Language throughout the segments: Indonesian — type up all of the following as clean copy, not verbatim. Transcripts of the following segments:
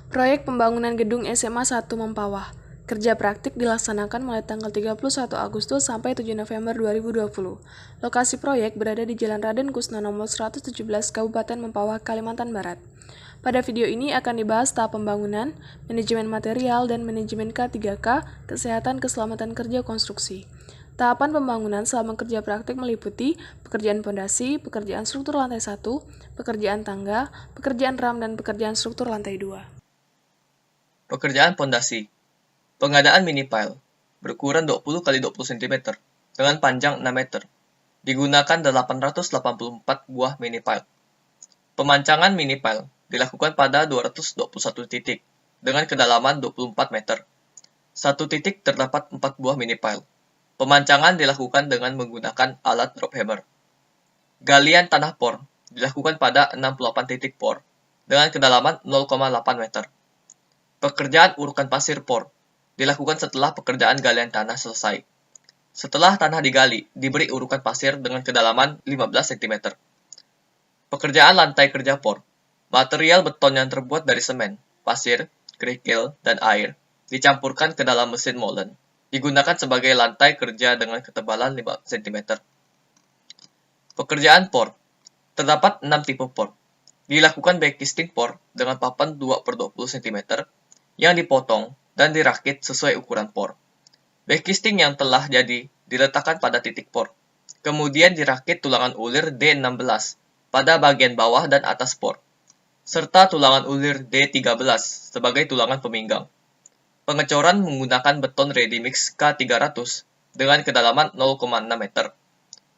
Proyek pembangunan gedung SMA 1 Mempawah. Kerja praktik dilaksanakan mulai tanggal 31 Agustus sampai 7 November 2020. Lokasi proyek berada di Jalan Raden Kusna nomor 117 Kabupaten Mempawah, Kalimantan Barat. Pada video ini akan dibahas tahap pembangunan, manajemen material, dan manajemen K3K, kesehatan keselamatan kerja konstruksi. Tahapan pembangunan selama kerja praktik meliputi pekerjaan pondasi, pekerjaan struktur lantai 1, pekerjaan tangga, pekerjaan ram, dan pekerjaan struktur lantai 2. Pekerjaan pondasi. Pengadaan mini pile berukuran 20 x 20 cm dengan panjang 6 meter. Digunakan 884 buah mini pile. Pemancangan mini pile dilakukan pada 221 titik dengan kedalaman 24 meter. Satu titik terdapat 4 buah mini pile. Pemancangan dilakukan dengan menggunakan alat drop hammer. Galian tanah por dilakukan pada 68 titik por dengan kedalaman 0,8 meter. Pekerjaan urukan pasir por dilakukan setelah pekerjaan galian tanah selesai. Setelah tanah digali, diberi urukan pasir dengan kedalaman 15 cm. Pekerjaan lantai kerja por. Material beton yang terbuat dari semen, pasir, kerikil, dan air dicampurkan ke dalam mesin molen. Digunakan sebagai lantai kerja dengan ketebalan 5 cm. Pekerjaan por. Terdapat 6 tipe por. Dilakukan backcasting por dengan papan 2 x 20 cm yang dipotong dan dirakit sesuai ukuran por. Backcasting yang telah jadi diletakkan pada titik por. Kemudian dirakit tulangan ulir D16 pada bagian bawah dan atas por, serta tulangan ulir D13 sebagai tulangan peminggang. Pengecoran menggunakan beton ready mix K300 dengan kedalaman 0,6 meter.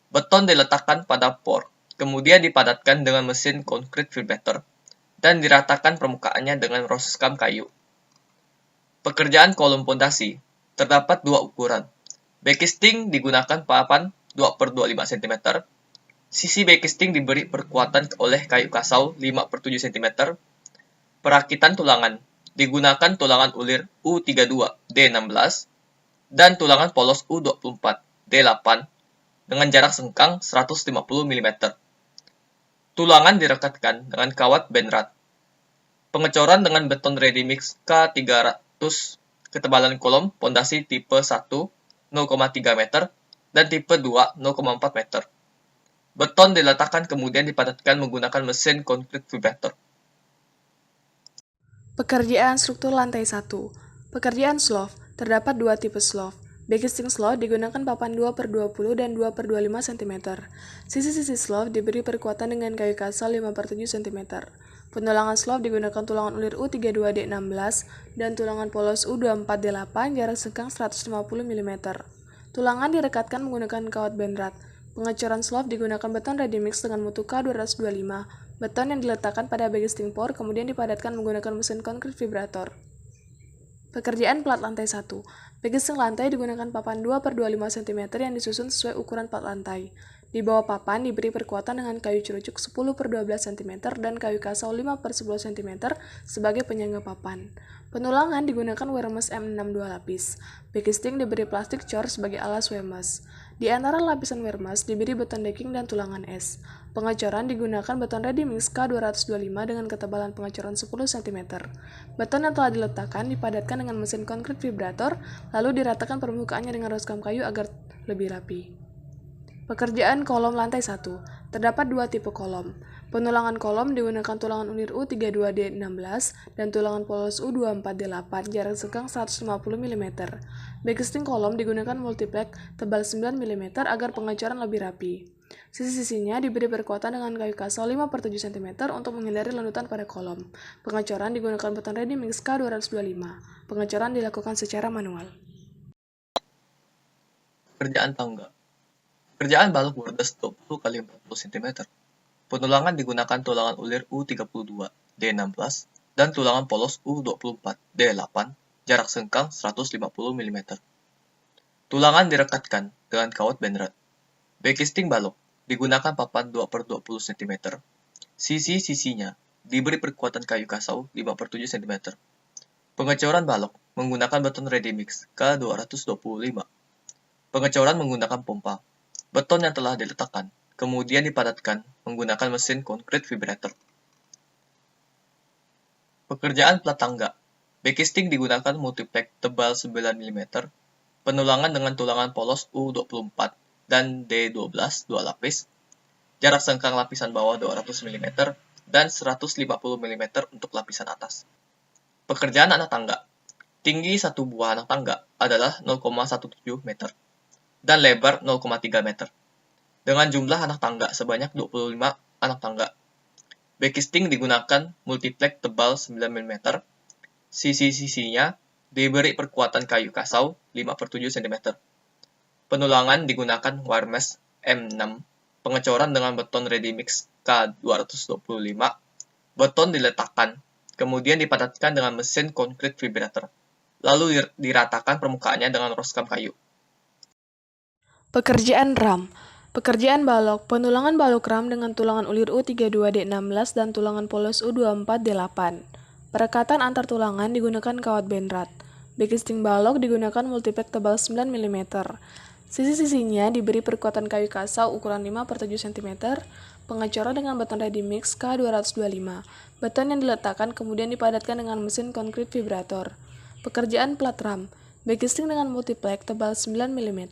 Beton diletakkan pada por, kemudian dipadatkan dengan mesin concrete vibrator dan diratakan permukaannya dengan roskam kayu. Pekerjaan kolom pondasi. Terdapat dua ukuran. Backcasting digunakan papan 2 x 25 cm. Sisi backcasting diberi perkuatan oleh kayu kasau 5 x 7 cm. Perakitan tulangan. Digunakan tulangan ulir U32 D16 dan tulangan polos U24 D8 dengan jarak sengkang 150 mm. Tulangan direkatkan dengan kawat benrat. Pengecoran dengan beton ready mix K300 ketebalan kolom pondasi tipe 1 0,3 meter dan tipe 2 0,4 meter. Beton diletakkan kemudian dipadatkan menggunakan mesin concrete vibrator. Pekerjaan struktur lantai 1. Pekerjaan slope. Terdapat dua tipe slope. Backcasting slope digunakan papan 2 x 20 dan 2 x 25 cm. Sisi-sisi slope diberi perkuatan dengan kayu kasau 5 x 7 cm. Penulangan slope digunakan tulangan ulir U32D16 dan tulangan polos U24D8 jarak sengkang 150 mm. Tulangan direkatkan menggunakan kawat benrat. Pengecoran slope digunakan beton ready mix dengan mutu K225. Beton yang diletakkan pada backcasting por kemudian dipadatkan menggunakan mesin concrete vibrator. Pekerjaan plat lantai 1. Backcasting lantai digunakan papan 2 x 25 cm yang disusun sesuai ukuran plat lantai. Di bawah papan diberi perkuatan dengan kayu cerucuk 10 x 12 cm dan kayu kasau 5 x 10 cm sebagai penyangga papan. Penulangan digunakan wearmesh M6 2 lapis. Backcasting diberi plastik cor sebagai alas wearmesh. Di antara lapisan wearmesh diberi beton decking dan tulangan es. Pengecoran digunakan beton ready mix K225 dengan ketebalan pengecoran 10 cm. Beton yang telah diletakkan dipadatkan dengan mesin concrete vibrator, lalu diratakan permukaannya dengan roskam kayu agar lebih rapi. Pekerjaan kolom lantai 1. Terdapat dua tipe kolom. Penulangan kolom digunakan tulangan ulir U32D16 dan tulangan polos U24D8 jarak sengkang 150 mm. Backcasting kolom digunakan multiplex tebal 9 mm agar pengecoran lebih rapi. Sisi-sisinya diberi perkuatan dengan kayu kasau 5 x 7 cm untuk menghindari lenutan pada kolom. Pengecoran digunakan beton ready mix K225. Pengecoran dilakukan secara manual. Pekerjaan tangga. Pekerjaan balok bordes 20 x 40 cm. Penulangan digunakan tulangan ulir U32 D16 dan tulangan polos U24 D8 jarak sengkang 150 mm. Tulangan direkatkan dengan kawat benrat. Backcasting balok digunakan papan 2 x 20 cm. Sisi-sisinya diberi perkuatan kayu kasau 5 x 7 cm. Pengecoran balok menggunakan beton ready mix K225. Pengecoran menggunakan pompa. Beton yang telah diletakkan kemudian dipadatkan menggunakan mesin concrete vibrator. Pekerjaan plat tangga. Backcasting digunakan multiplek tebal 9 mm, penulangan dengan tulangan polos U24 dan D12 2 lapis, jarak sengkang lapisan bawah 200 mm, dan 150 mm untuk lapisan atas. Pekerjaan anak tangga. Tinggi satu buah anak tangga adalah 0,17 meter dan lebar 0,3 meter. Dengan jumlah anak tangga sebanyak 25 anak tangga. Backcasting digunakan multiplek tebal 9 mm. Sisi-sisinya diberi perkuatan kayu kasau 5/7 cm. Penulangan digunakan wire mesh M6, pengecoran dengan beton ready mix K225. Beton diletakkan, kemudian dipadatkan dengan mesin konkrit vibrator, lalu diratakan permukaannya dengan roskam kayu. Pekerjaan ram. Pekerjaan balok. Penulangan balok ram dengan tulangan ulir U32D16 dan tulangan polos U24D8. Perekatan antar tulangan digunakan kawat benrat. Backcasting balok digunakan multiplek tebal 9 mm. Sisi-sisinya diberi perkuatan kayu kasau ukuran 5/7 cm, pengecoran dengan beton ready mix K225. Beton yang diletakkan kemudian dipadatkan dengan mesin konkrit vibrator. Pekerjaan plat ram. Backcasting dengan multiplek tebal 9 mm.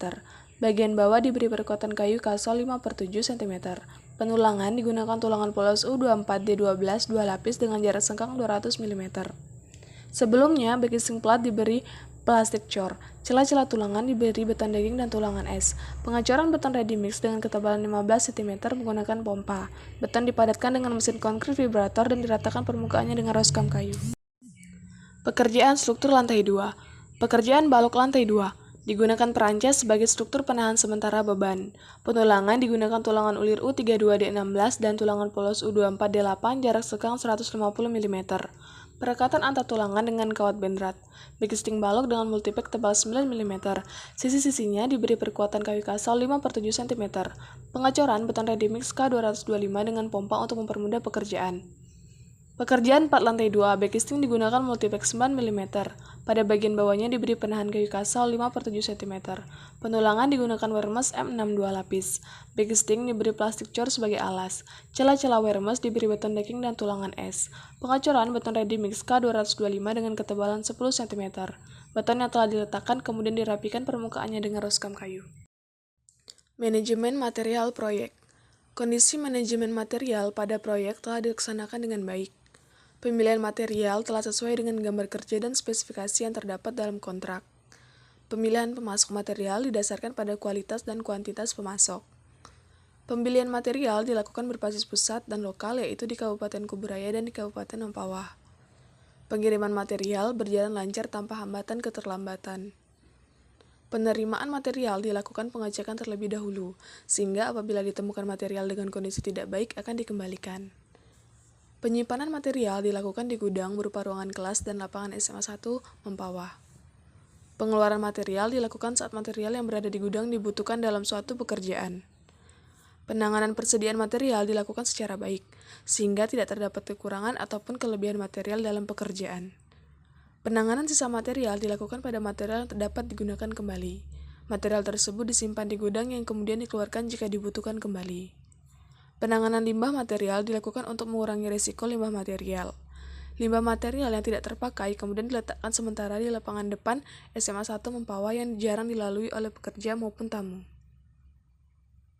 Bagian bawah diberi perkuatan kayu kasau 5/7 cm. Penulangan digunakan tulangan polos U24D12 2 lapis dengan jarak sengkang 200 mm. Sebelumnya, backcasting plat diberi plastik cor. Celah-celah tulangan diberi beton daging dan tulangan es. Pengecoran beton ready mix dengan ketebalan 15 cm menggunakan pompa. Beton dipadatkan dengan mesin konkrit vibrator dan diratakan permukaannya dengan roskam kayu. Pekerjaan struktur lantai 2. Pekerjaan balok lantai 2. Digunakan perances sebagai struktur penahan sementara beban. Penulangan digunakan tulangan ulir U32D16 dan tulangan polos U24D8 jarak sengkang 150 mm. Perekatan antar tulangan dengan kawat benrat. Backcasting balok dengan multiplek tebal 9 mm. Sisi-sisinya diberi perkuatan kayu kasau 5/7 cm. Pengecoran beton ready mix K225 dengan pompa untuk mempermudah pekerjaan. Pekerjaan plat lantai 2, backcasting digunakan multiplek 9 mm. Pada bagian bawahnya diberi penahan kayu kasau 5/7 cm. Penulangan digunakan wire mesh M6 2 lapis. Backcasting diberi plastik cor sebagai alas. Celah-celah wire mesh diberi beton decking dan tulangan es. Pengecoran beton ready mix K225 dengan ketebalan 10 cm. Beton yang telah diletakkan kemudian dirapikan permukaannya dengan roskam kayu. Manajemen material proyek. Kondisi manajemen material pada proyek telah dilaksanakan dengan baik. Pemilihan material telah sesuai dengan gambar kerja dan spesifikasi yang terdapat dalam kontrak. Pemilihan pemasok material didasarkan pada kualitas dan kuantitas pemasok. Pembelian material dilakukan berbasis pusat dan lokal, yaitu di Kabupaten Kuburaya dan di Kabupaten Mempawah. Pengiriman material berjalan lancar tanpa hambatan keterlambatan. Penerimaan material dilakukan pengecekan terlebih dahulu, sehingga apabila ditemukan material dengan kondisi tidak baik akan dikembalikan. Penyimpanan material dilakukan di gudang berupa ruangan kelas dan lapangan SMA 1 Mempawah. Pengeluaran material dilakukan saat material yang berada di gudang dibutuhkan dalam suatu pekerjaan. Penanganan persediaan material dilakukan secara baik, sehingga tidak terdapat kekurangan ataupun kelebihan material dalam pekerjaan. Penanganan sisa material dilakukan pada material yang dapat digunakan kembali. Material tersebut disimpan di gudang yang kemudian dikeluarkan jika dibutuhkan kembali. Penanganan limbah material dilakukan untuk mengurangi risiko limbah material. Limbah material yang tidak terpakai kemudian diletakkan sementara di lapangan depan SMA 1 Mempawah yang jarang dilalui oleh pekerja maupun tamu.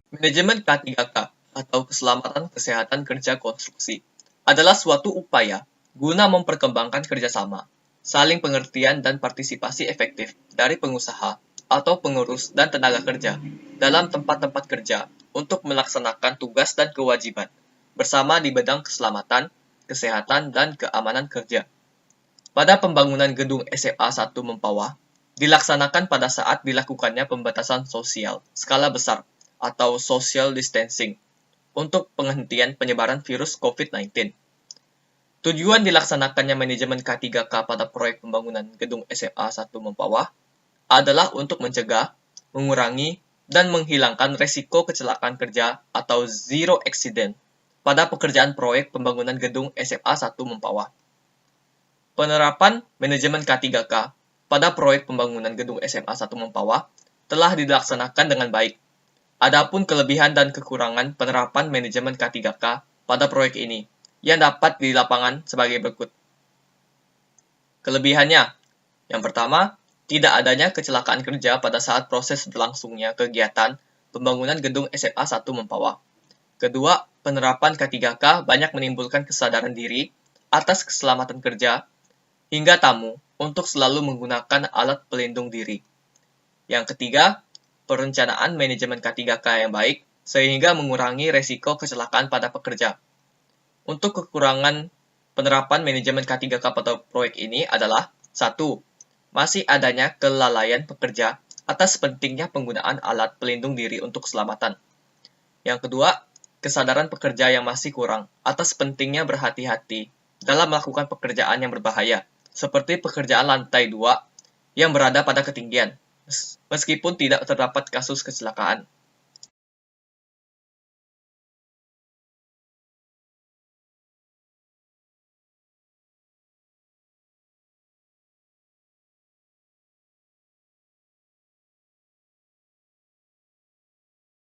Manajemen K3K atau Keselamatan Kesehatan Kerja Konstruksi adalah suatu upaya guna memperkembangkan kerjasama, saling pengertian dan partisipasi efektif dari pengusaha atau pengurus dan tenaga kerja dalam tempat-tempat kerja untuk melaksanakan tugas dan kewajiban bersama di bidang keselamatan, kesehatan, dan keamanan kerja. Pada pembangunan gedung SMA 1 Mempawah, dilaksanakan pada saat dilakukannya pembatasan sosial skala besar atau social distancing untuk penghentian penyebaran virus COVID-19. Tujuan dilaksanakannya manajemen K3K pada proyek pembangunan gedung SMA 1 Mempawah adalah untuk mencegah, mengurangi, dan menghilangkan resiko kecelakaan kerja atau zero accident pada pekerjaan proyek pembangunan gedung SMA 1 Mempawah. Penerapan manajemen K3K pada proyek pembangunan gedung SMA 1 Mempawah telah dilaksanakan dengan baik. Adapun kelebihan dan kekurangan penerapan manajemen K3K pada proyek ini yang dapat di lapangan sebagai berikut. Kelebihannya, yang pertama, tidak adanya kecelakaan kerja pada saat proses berlangsungnya kegiatan pembangunan gedung SMA 1 Mempawah. Kedua, penerapan K3K banyak menimbulkan kesadaran diri atas keselamatan kerja hingga tamu untuk selalu menggunakan alat pelindung diri. Yang ketiga, perencanaan manajemen K3K yang baik sehingga mengurangi resiko kecelakaan pada pekerja. Untuk kekurangan penerapan manajemen K3K pada proyek ini adalah 1. Masih adanya kelalaian pekerja atas pentingnya penggunaan alat pelindung diri untuk keselamatan. Yang kedua, kesadaran pekerja yang masih kurang atas pentingnya berhati-hati dalam melakukan pekerjaan yang berbahaya, seperti pekerjaan lantai 2 yang berada pada ketinggian, meskipun tidak terdapat kasus kecelakaan.